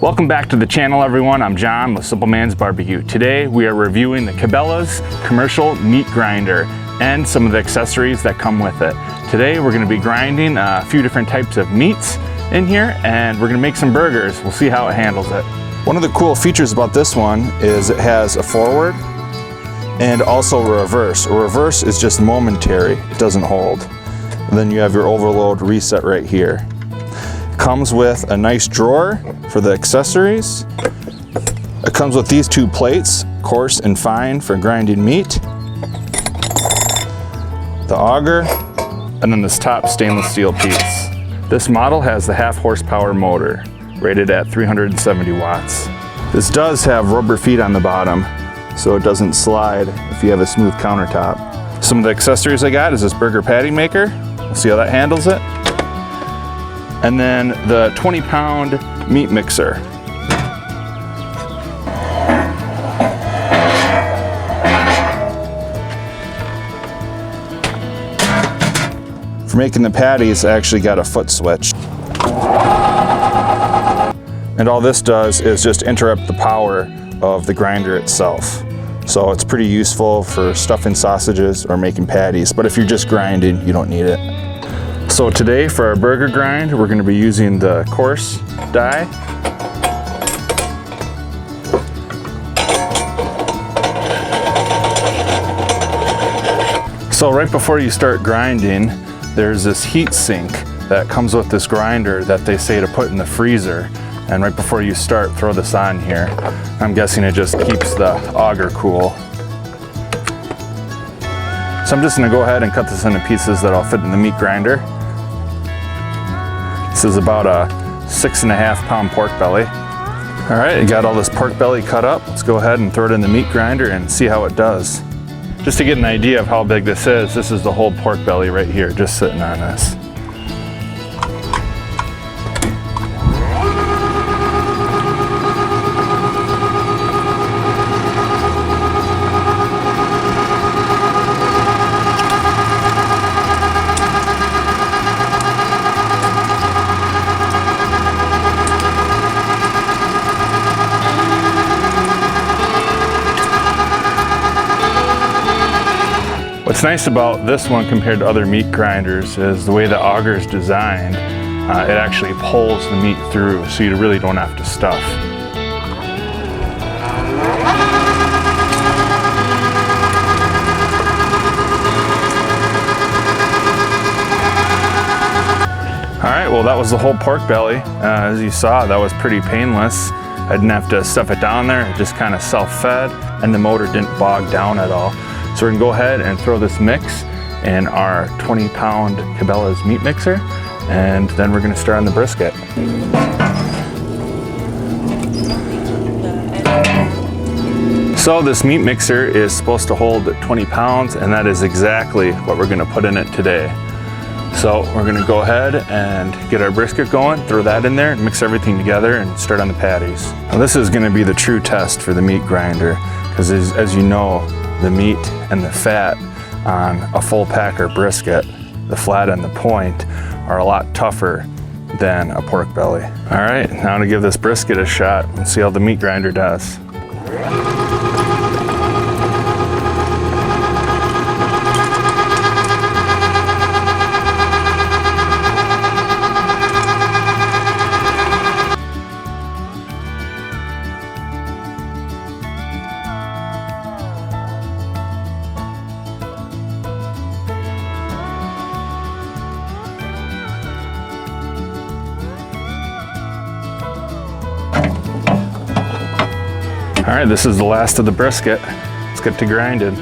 Welcome back to the channel, everyone. I'm John with Simple Man's Barbecue. Today we are reviewing the Cabela's commercial meat grinder and some of the accessories that come with it. Today we're going to be grinding a few different types of meats in here, and we're going to make some burgers. We'll see how it handles it. One of the cool features about this one is it has a forward and also a reverse. A reverse is just momentary, it doesn't hold. And then you have your overload reset right here. Comes with a nice drawer for the accessories. It comes with these two plates, coarse and fine for grinding meat, the auger, and then this top stainless steel piece. This model has the 1/2 horsepower motor, rated at 370 watts. This does have rubber feet on the bottom, so it doesn't slide if you have a smooth countertop. Some of the accessories I got is this burger patty maker. We'll see how that handles it. And then the 20-pound meat mixer. For making the patties, I actually got a foot switch. And all this does is just interrupt the power of the grinder itself. So it's pretty useful for stuffing sausages or making patties, but if you're just grinding, you don't need it. So today for our burger grind, we're going to be using the coarse die. So right before you start grinding, there's this heat sink that comes with this grinder that they say to put in the freezer. And right before you start, throw this on here. I'm guessing it just keeps the auger cool. So I'm just going to go ahead and cut this into pieces that'll fit in the meat grinder. This is about a 6.5 pound pork belly. All right, I got all this pork belly cut up. Let's go ahead and throw it in the meat grinder and see how it does. Just to get an idea of how big this is the whole pork belly right here, just sitting on this. What's nice about this one compared to other meat grinders is the way the auger is designed. It actually pulls the meat through, so you really don't have to stuff. All right, well that was the whole pork belly. As you saw, that was pretty painless. I didn't have to stuff it down there, it just kind of self-fed, and the motor didn't bog down at all. So we're gonna go ahead and throw this mix in our 20-pound Cabela's meat mixer, and then we're gonna start on the brisket. So this meat mixer is supposed to hold 20 pounds, and that is exactly what we're gonna put in it today. So we're gonna go ahead and get our brisket going, throw that in there, mix everything together, and start on the patties. Now this is gonna be the true test for the meat grinder, because as you know, the meat and the fat on a full packer brisket, the flat and the point, are a lot tougher than a pork belly. All right, now to give this brisket a shot and see how the meat grinder does. All right, this is the last of the brisket. Let's get to grinding.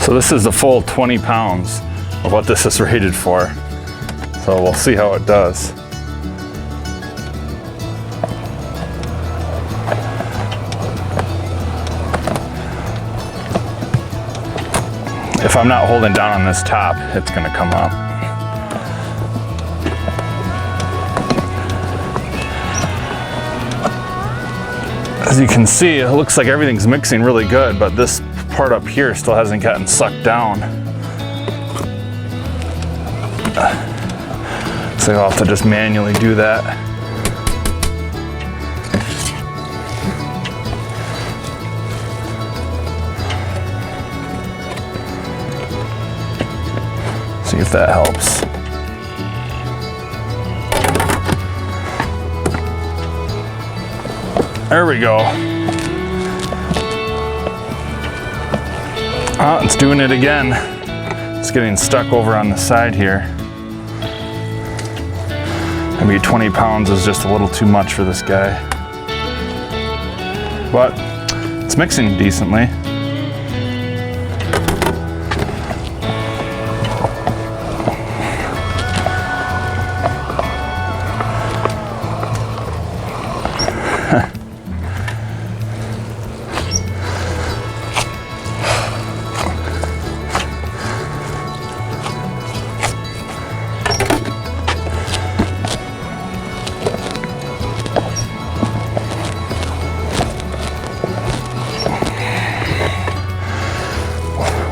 So this is the full 20 pounds of what this is rated for. So we'll see how it does. if I'm not holding down on this top, it's gonna come up. As you can see, it looks like everything's mixing really good, but this part up here still hasn't gotten sucked down. So I'll have to just manually do that. See if that helps. There we go. Oh, it's doing it again. It's getting stuck over on the side here. Maybe 20 pounds is just a little too much for this guy. But it's mixing decently.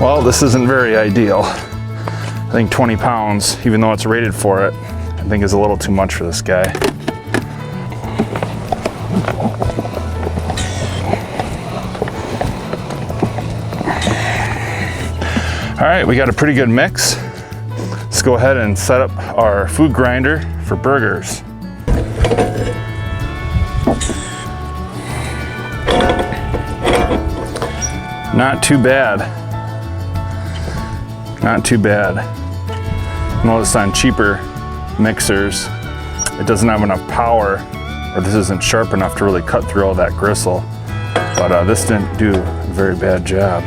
Well, this isn't very ideal. I think 20 pounds, even though it's rated for it, I think is a little too much for this guy. All right, we got a pretty good mix. Let's go ahead and set up our food grinder for burgers. Not too bad. Not too bad. Notice on cheaper mixers, it doesn't have enough power, or this isn't sharp enough to really cut through all that gristle. But this didn't do a very bad job.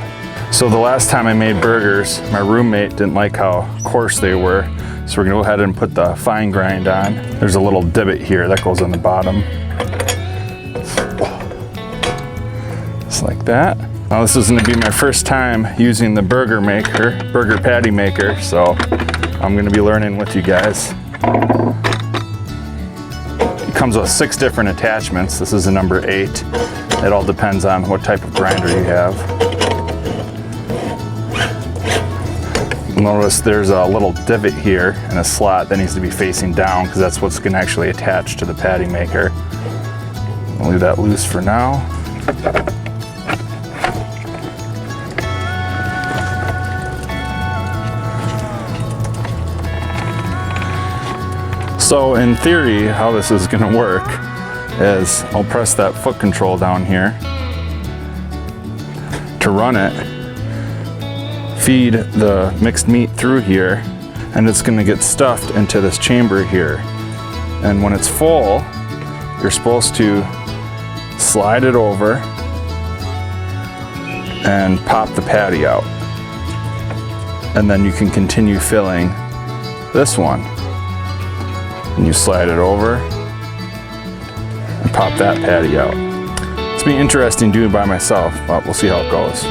So the last time I made burgers, my roommate didn't like how coarse they were. So we're gonna go ahead and put the fine grind on. There's a little divot here that goes on the bottom. Just like that. Now this is gonna be my first time using the burger patty maker, so I'm gonna be learning with you guys. It comes with 6 different attachments. This is a number 8. It all depends on what type of grinder you have. Notice there's a little divot here and a slot that needs to be facing down because that's what's gonna actually attach to the patty maker. I'll leave that loose for now. So in theory, how this is gonna work is I'll press that foot control down here to run it, feed the mixed meat through here, and it's gonna get stuffed into this chamber here. And when it's full, you're supposed to slide it over and pop the patty out. And then you can continue filling this one. And you slide it over and pop that patty out. It's been interesting doing it by myself, but we'll see how it goes.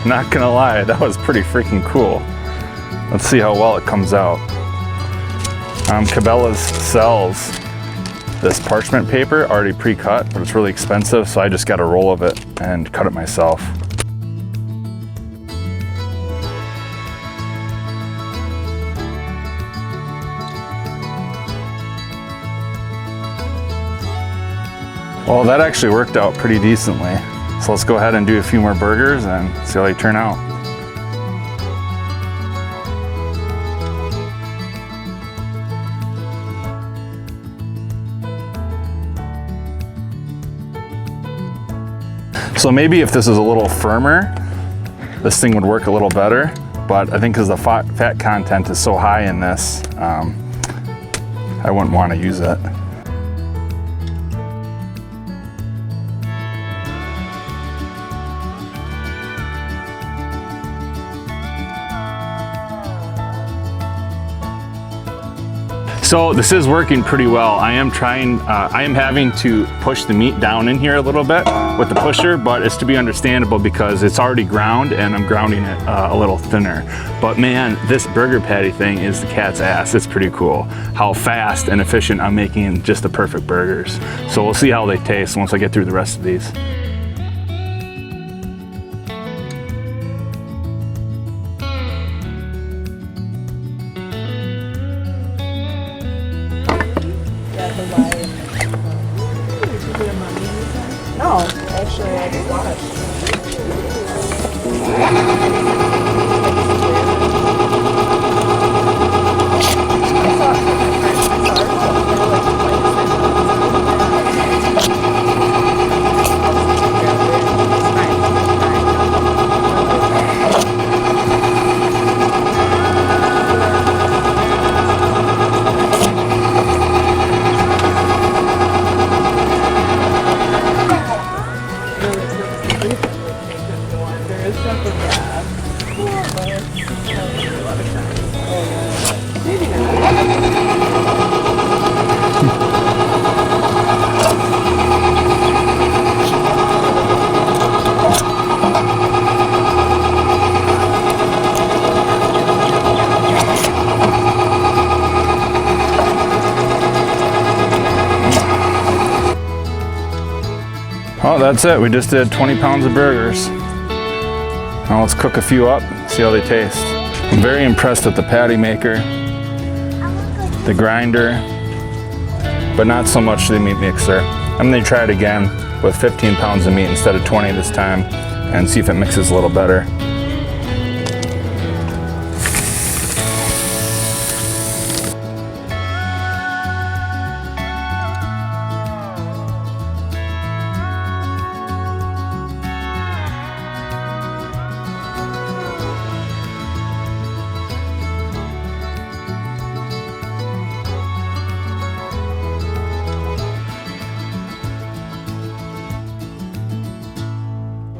Not gonna lie, that was pretty freaking cool. Let's see how well it comes out. Cabela's sells this parchment paper already pre-cut, but it's really expensive, so I just got a roll of it and cut it myself. Well, that actually worked out pretty decently. So let's go ahead and do a few more burgers and see how they turn out. So maybe if this is a little firmer, this thing would work a little better. but I think because the fat content is so high in this, I wouldn't want to use it. So this is working pretty well. I am having to push the meat down in here a little bit with the pusher, but it's to be understandable because it's already ground and I'm grounding it a little thinner. But man, this burger patty thing is the cat's ass. It's pretty cool how fast and efficient I'm making just the perfect burgers. So we'll see how they taste once I get through the rest of these. No, actually I just watched. Well, that's it. We just did 20 pounds of burgers. Now let's cook a few up, see how they taste. I'm very impressed with the patty maker, the grinder, but not so much the meat mixer. I'm gonna try it again with 15 pounds of meat instead of 20 this time and see if it mixes a little better.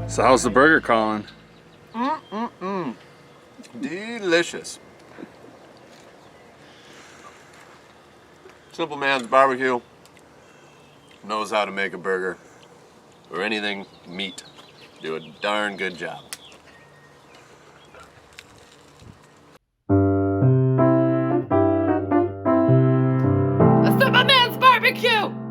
So how's the burger calling? Delicious. Simple Man's Barbecue knows how to make a burger or anything meat. Do a darn good job. A Simple Man's Barbecue!